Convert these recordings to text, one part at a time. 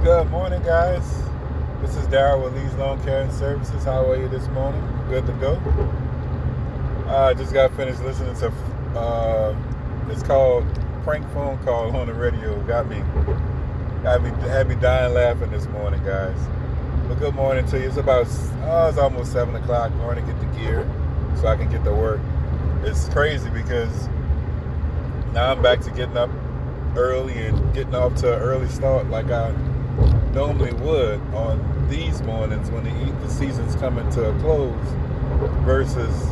Good morning, guys. This is Daryl with Lee's Lawn Care and Services. How are you this morning? Good to go. I just got finished listening to. It's called Prank Phone Call on the radio. Had me dying laughing this morning, guys. But good morning to you. It's almost 7 o'clock. I'm going to get the gear so I can get to work. It's crazy because now I'm back to getting up early and getting off to an early start like I normally would on these mornings when the season's coming to a close versus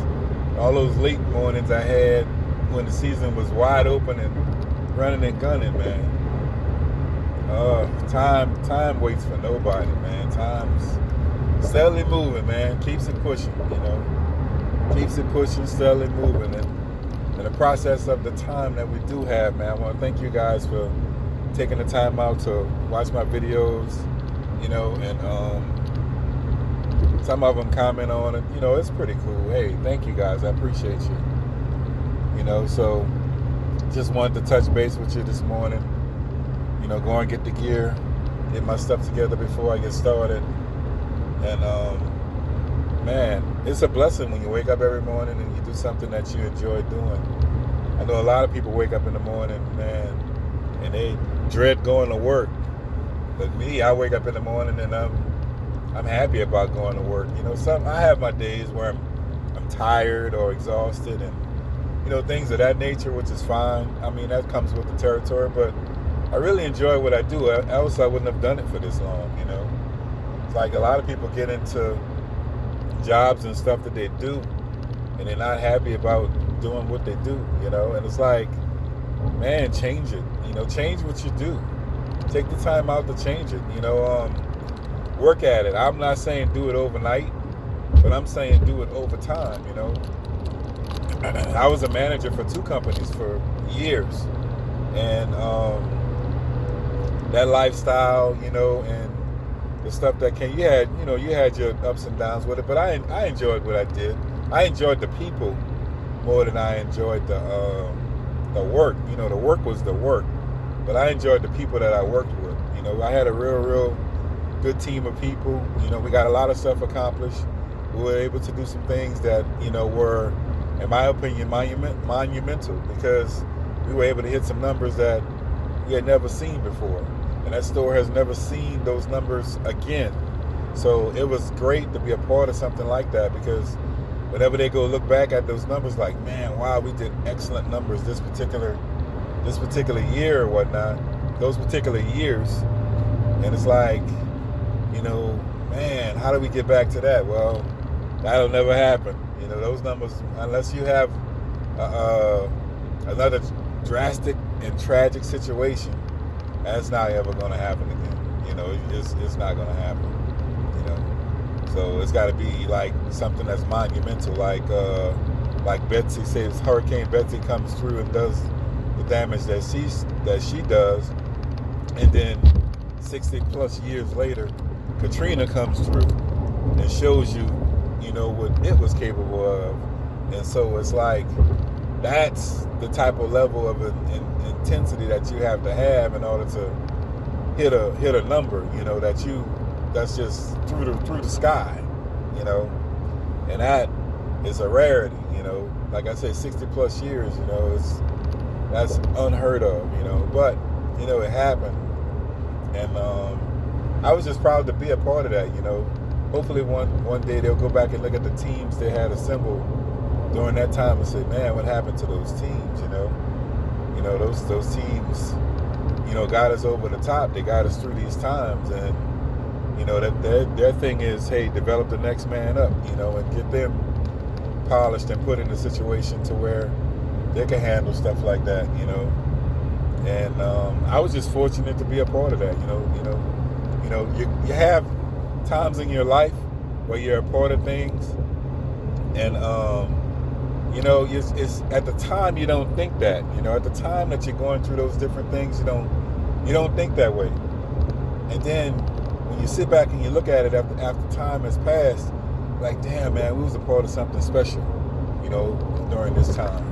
all those late mornings I had when the season was wide open and running and gunning, man. Time waits for nobody, man. Time's steadily moving, man. Keeps it pushing, Keeps it pushing, steadily moving. And in the process of the time that we do have, man, I want to thank you guys for taking the time out to watch my videos, and some of them comment on it. It's pretty cool. Hey, thank you guys. I appreciate you. So just wanted to touch base with you this morning. Go and get the gear, get my stuff together before I get started. And man, it's a blessing when you wake up every morning and you do something that you enjoy doing. I know a lot of people wake up in the morning, man, and they dread going to work. But me, I wake up in the morning and I'm happy about going to work. I have my days where I'm tired or exhausted and things of that nature, which is fine. I mean, that comes with the territory, but I really enjoy what I do. Else I wouldn't have done it for this long, It's like a lot of people get into jobs and stuff that they do and they're not happy about doing what they do, and it's like, man, change it. Change what you do. Take the time out to change it. Work at it. I'm not saying do it overnight, but I'm saying do it over time. I was a manager for 2 companies for years, and that lifestyle, and the stuff that came, you had your ups and downs with it, but I enjoyed what I did. I enjoyed the people more than I enjoyed the work. The work was the work. But I enjoyed the people that I worked with. I had a real good team of people. We got a lot of stuff accomplished. We were able to do some things that, were, in my opinion, monumental because we were able to hit some numbers that we had never seen before. And that store has never seen those numbers again. So it was great to be a part of something like that because whenever they go look back at those numbers, like, man, wow, we did excellent numbers this particular year or whatnot, those particular years. And it's like, man, how do we get back to that? Well, that'll never happen. Those numbers, unless you have another drastic and tragic situation, that's not ever going to happen again. It's not going to happen. So it's got to be like something that's monumental, like Betsy says, Hurricane Betsy comes through and does the damage that she does, and then 60 plus years later, Katrina comes through and shows you, what it was capable of. And so it's like that's the type of level of intensity that you have to have in order to hit a number, that's just through the sky, and that is a rarity, Like I say, 60 plus years, that's unheard of, but it happened, and I was just proud to be a part of that. Hopefully one day they'll go back and look at the teams they had assembled during that time and say, man, what happened to those teams? Those teams, got us over the top. They got us through these times, and that their thing is, hey, develop the next man up, and get them polished and put in a situation to where they can handle stuff like that, And I was just fortunate to be a part of that, You have times in your life where you're a part of things, and it's at the time you don't think that, at the time that you're going through those different things, you don't think that way, and then when you sit back and you look at it after time has passed, like, damn, man, we was a part of something special, during this time.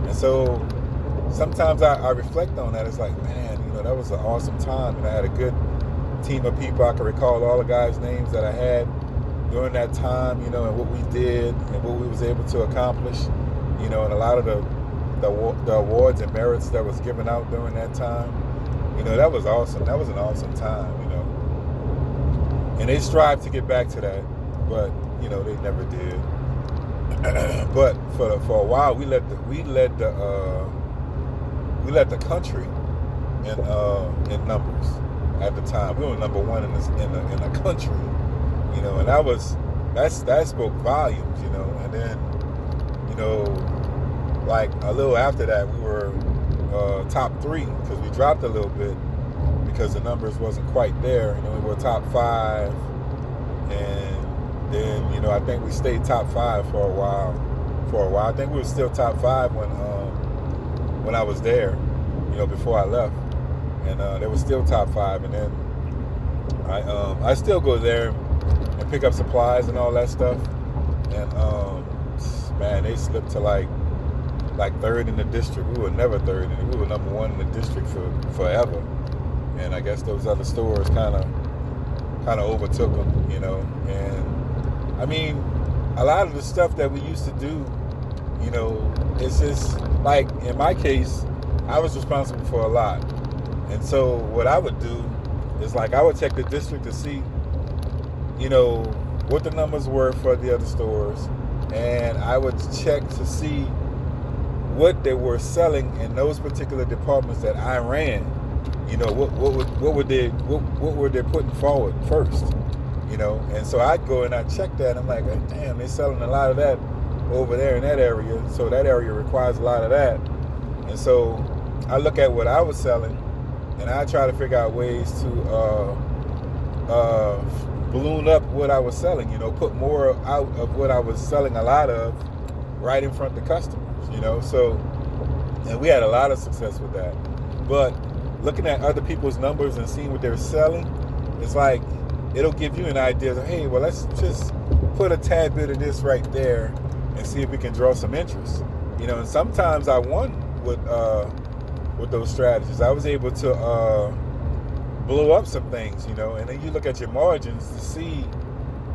And so sometimes I reflect on that. It's like, man, that was an awesome time, and I had a good team of people. I can recall all the guys' names that I had during that time, and what we did and what we was able to accomplish, and a lot of the awards and merits that was given out during that time. That was awesome. That was an awesome time, And they strive to get back to that, but they never did. But for a while, we led the country in numbers at the time. We were number one in the country, and that spoke volumes, And then, like a little after that, we were top 3 because we dropped a little bit because the numbers wasn't quite there. We were top 5, and then I think we stayed top 5 for a while. I think we were still top 5 when I was there, before I left, and they were still top 5. And then I still go there and pick up supplies and all that stuff. And man, they slipped to like 3rd in the district. We were never 3rd, and we were number 1 in the district for forever. And I guess those other stores kind of overtook them, And I mean, a lot of the stuff that we used to do, it's just like in my case, I was responsible for a lot. And so what I would do is I would check the district to see, what the numbers were for the other stores, and I would check to see what they were selling in those particular departments that I ran. What were they putting forward first? And so I'd go and I'd check that, and I'm like, damn, they're selling a lot of that over there in that area, so that area requires a lot of that. And so I look at what I was selling, and I try to figure out ways to balloon up what I was selling, put more out of what I was selling a lot of right in front of the customers, So, and we had a lot of success with that. But looking at other people's numbers and seeing what they're selling, it's like, it'll give you an idea of, hey, well, let's just put a tad bit of this right there and see if we can draw some interest. And sometimes I won with those strategies. I was able to blow up some things, and then you look at your margins to see,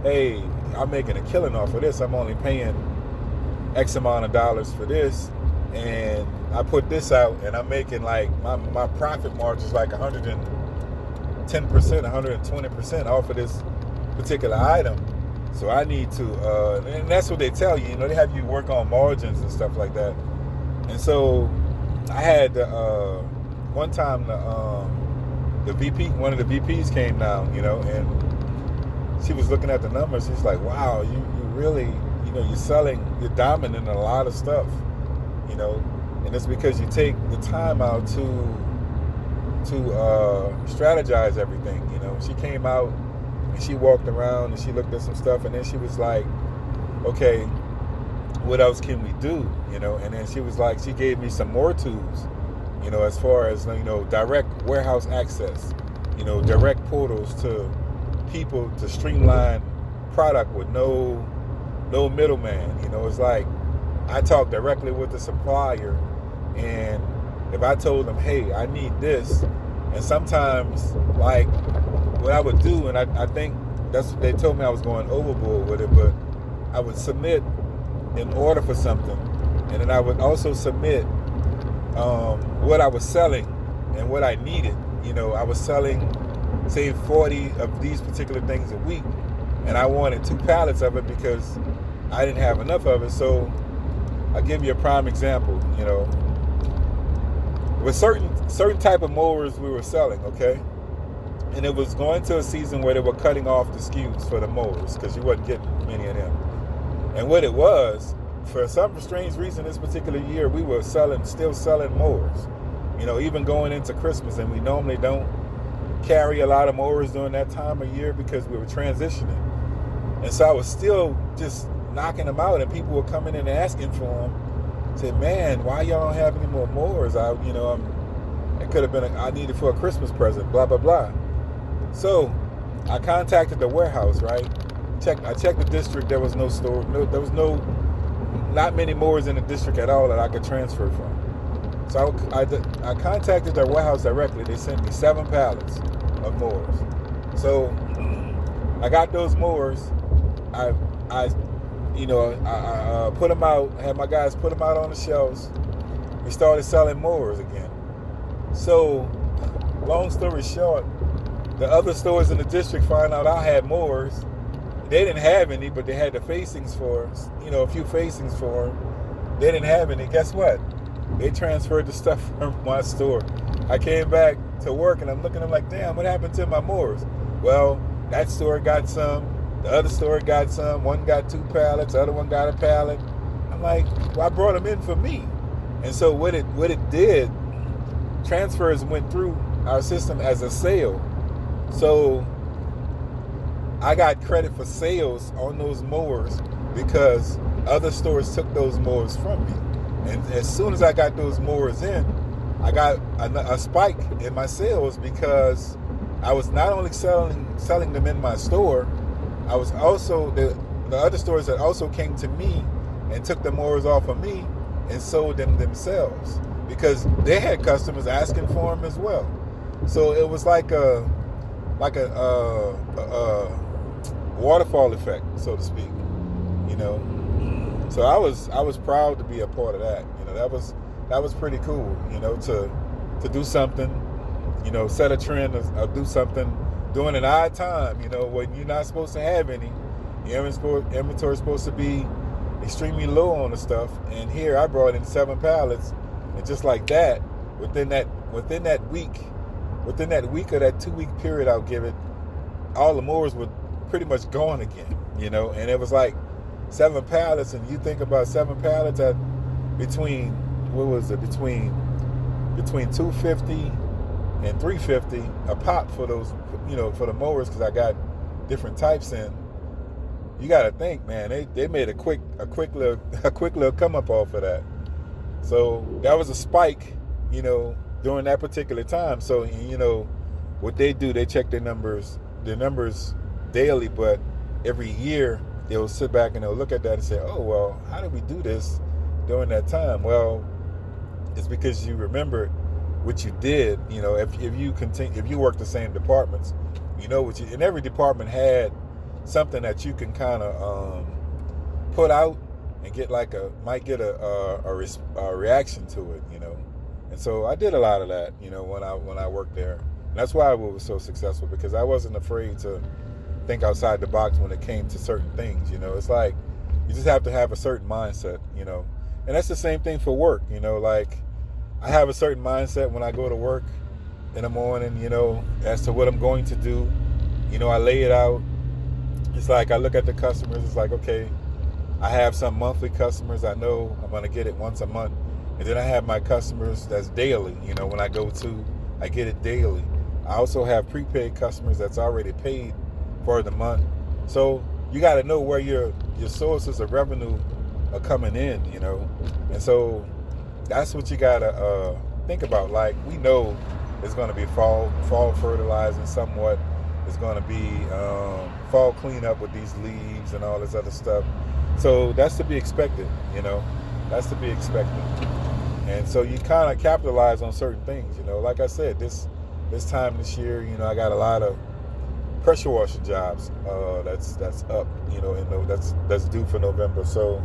hey, I'm making a killing off of this. I'm only paying X amount of dollars for this, and I put this out, and I'm making like my profit margin is like 110%, 120% off of this particular item. So I need to, and that's what they tell you. They have you work on margins and stuff like that. And so I had one time the VP, one of the VPs came down, and she was looking at the numbers. She's like, "Wow, you really, you're dominant in a lot of stuff, and it's because you take the time out to strategize everything." She came out and she walked around and she looked at some stuff, and then she was like, "Okay, what else can we do?" And then she was like, she gave me some more tools, as far as direct warehouse access, direct portals to people to streamline product with no middleman. It's like I talk directly with the supplier, and if I told them, hey, I need this, and sometimes like what I would do, and I think that's what they told me, I was going overboard with it, but I would submit an order for something, and then I would also submit what I was selling and what I needed. I was selling, say, 40 of these particular things a week, and I wanted 2 pallets of it because I didn't have enough of it. So I'll give you a prime example. With certain type of mowers we were selling, okay, and it was going to a season where they were cutting off the SKUs for the mowers because you wasn't getting many of them. And what it was, for some strange reason, this particular year we were still selling mowers. Even going into Christmas, and we normally don't carry a lot of mowers during that time of year because we were transitioning. And so I was still just knocking them out, and people were coming in and asking for them. Said, man, why y'all don't have any more mowers? It could have been I need it for a Christmas present, blah, blah, blah. So I contacted the warehouse, right? I checked the district. There was no store. There was not many mowers in the district at all that I could transfer from. So I contacted their warehouse directly. They sent me 7 pallets of mowers. So I got those mowers. I put them out. Had my guys put them out on the shelves. We started selling mowers again. So, long story short, the other stores in the district found out I had mowers. They didn't have any, but they had the facings for, a few facings for them. They didn't have any. Guess what? They transferred the stuff from my store. I came back to work and I'm looking at them like, damn, what happened to my mowers? Well, that store got some. The other store got some. One got 2 pallets. The other one got a pallet. I'm like, well, I brought them in for me. And so what it did, transfers went through our system as a sale. So I got credit for sales on those mowers because other stores took those mowers from me. And as soon as I got those mowers in, I got a spike in my sales because I was not only selling them in my store, I was also, the other stores that also came to me and took the mowers off of me and sold them themselves because they had customers asking for them as well. So it was like a waterfall effect, so to speak, So I was proud to be a part of that. That was pretty cool, to do something, set a trend or do something during an odd time, when you're not supposed to have any. Your inventory is supposed to be extremely low on the stuff. And here I brought in 7 pallets, and just like that, within that week of that 2-week period, I'll give it, all the mowers were pretty much gone again, and it was like 7 pallets, and you think about 7 pallets at between $250 and $350 a pop for those, for the mowers, because I got different types in. You got to think, man, they made a quick little come up off of that. So that was a spike, during that particular time. So, what they do, they check their numbers daily, but every year they'll sit back and they'll look at that and say, oh, well, how did we do this during that time? Well, it's because you remember what you did. If you work the same departments, and every department had something that you can kind of put out and get might get a reaction to it, And so I did a lot of that, when I worked there. And that's why I was so successful, because I wasn't afraid to think outside the box when it came to certain things. It's like you just have to have a certain mindset, And that's the same thing for work, like I have a certain mindset when I go to work in the morning, as to what I'm going to do. I lay it out. It's like I look at the customers. It's like, okay, I have some monthly customers. I know I'm going to get it once a month. And then I have my customers that's daily. When I go to, I get it daily. I also have prepaid customers that's already paid for the month. So you got to know where your sources of revenue are coming in, And so that's what you got to think about. Like, we know it's going to be fall fertilizing somewhat. It's going to be fall cleanup with these leaves and all this other stuff. So that's to be expected, That's to be expected. And so you kind of capitalize on certain things, Like I said, this time this year, I got a lot of pressure washer jobs that's up, that's due for November. So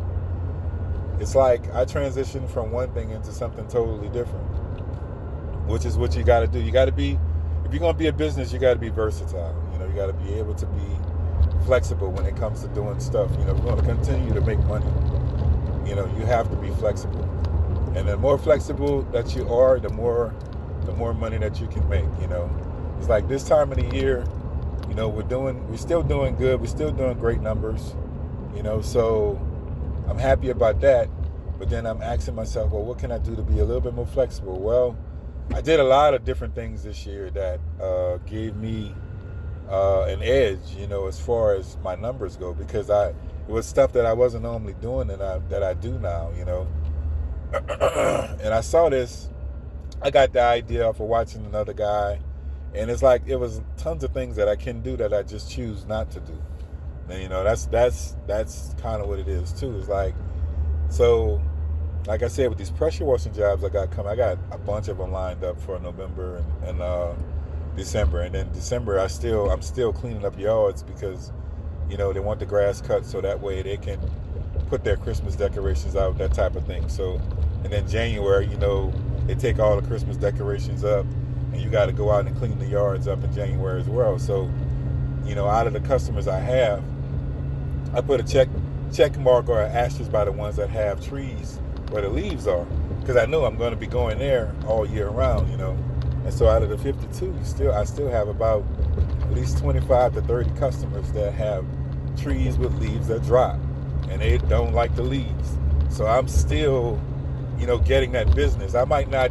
it's like I transitioned from one thing into something totally different, which is what you got to do. You got to be, if you're going to be a business, you got to be versatile. You got to be able to be flexible when it comes to doing stuff. We're going to continue to make money. You have to be flexible. And the more flexible that you are, the more money that you can make, It's like this time of the year, we're still doing good. We're still doing great numbers, so I'm happy about that. But then I'm asking myself, well, what can I do to be a little bit more flexible? Well, I did a lot of different things this year that gave me an edge, as far as my numbers go, because it was stuff that I wasn't normally doing that I do now, And I saw this. I got the idea for watching another guy, and it's like it was tons of things that I can do that I just choose not to do. And that's kind of what it is too. It's like, so like I said, with these pressure washing jobs I got coming, I got a bunch of them lined up for November and December. And then December, I'm still cleaning up yards because, they want the grass cut so that way they can put their Christmas decorations out, that type of thing. So, and then January, they take all the Christmas decorations up, and you got to go out and clean the yards up in January as well. So, out of the customers I have, I put a check mark or an asterisk by the ones that have trees where the leaves are, because I know I'm going to be going there all year round, And so out of the 52, I still have about at least 25 to 30 customers that have trees with leaves that drop, and they don't like the leaves. So I'm still, getting that business. I might not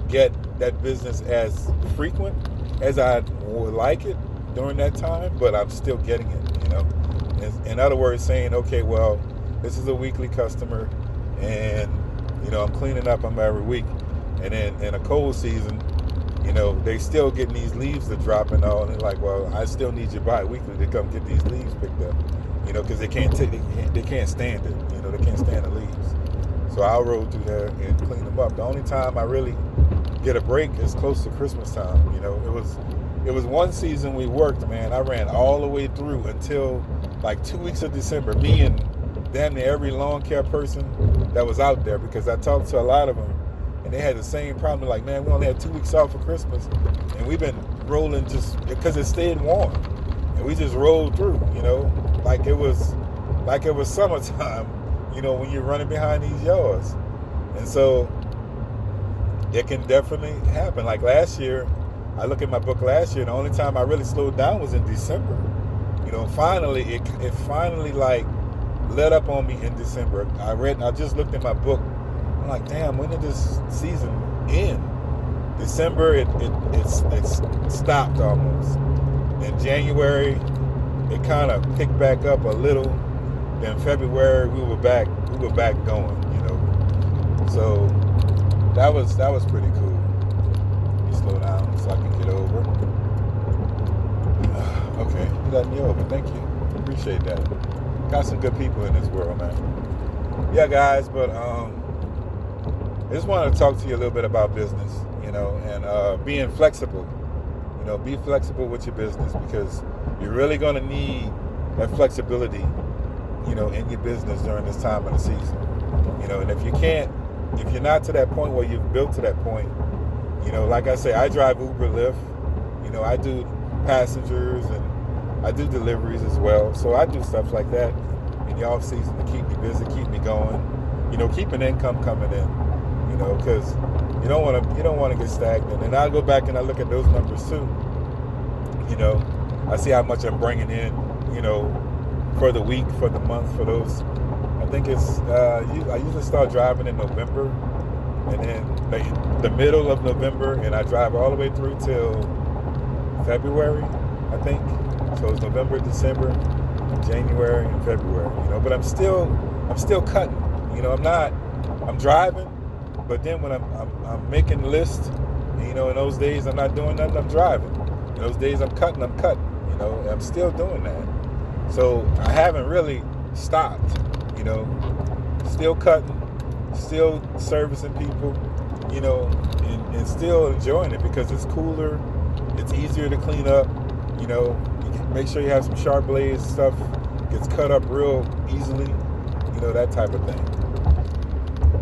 get that business as frequent as I would like it during that time, but I'm still getting it, In other words, saying, okay, well, this is a weekly customer, and, I'm cleaning up them every week. And then in a cold season, they still getting these leaves to drop and all, and they're like, well, I still need you bi-weekly to come get these leaves picked up, because they can't stand it, they can't stand the leaves. So I'll roll through there and clean them up. The only time I really get a break is close to Christmas time. It was one season we worked, man. I ran all the way through until like 2 weeks of December. Me and damn near every lawn care person that was out there, because I talked to a lot of them, and they had the same problem. Like, man, we only had 2 weeks off for Christmas, and we've been rolling just because it stayed warm, and we just rolled through, like it was summertime, when you're running behind these yards. And so it can definitely happen. Like last year, I look at my book last year, the only time I really slowed down was in December. Finally, it finally like let up on me in December. I just looked at my book. I'm like, damn, when did this season end? December, it stopped almost. In January, it kind of picked back up a little. Then February, we were back going, So that was pretty cool. Let me slow down so I can get over. Okay, you let me over. Thank you. Appreciate that. Got some good people in this world, man. Yeah, guys, but I just wanted to talk to you a little bit about business, and being flexible. Be flexible with your business, because you're really going to need that flexibility, in your business during this time of the season. And if you're not to that point where you've built to that point, like I say, I drive Uber, Lyft, I do passengers, and I do deliveries as well. So I do stuff like that in the off season to keep me busy, keep me going, keep an income coming in, because you don't want to get stagnant. And I go back and I look at those numbers too. I see how much I'm bringing in, for the week, for the month, for those. I think I usually start driving in November, and then the middle of November, and I drive all the way through till February, I think. So it's November, December, January, and February. But I'm still cutting. I'm driving, but then when I'm making lists, in those days I'm not doing nothing, I'm driving. In those days I'm cutting. I'm still doing that. So I haven't really stopped, still cutting, still servicing people, and still enjoying it, because it's cooler, it's easier to clean up, you can make sure you have some sharp blades, stuff gets cut up real easily, that type of thing.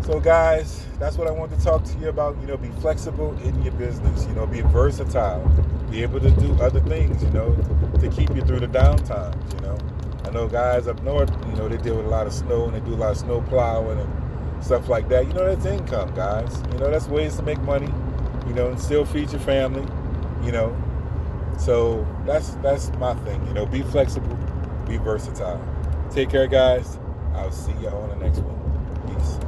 So guys, that's what I want to talk to you about. Be flexible in your business, be versatile, be able to do other things, to keep you through the downtimes, I know guys up north, they deal with a lot of snow, and they do a lot of snow plowing and stuff like that. That's income, guys. That's ways to make money, and still feed your family, So that's my thing, be flexible, be versatile. Take care, guys. I'll see y'all on the next one. Peace.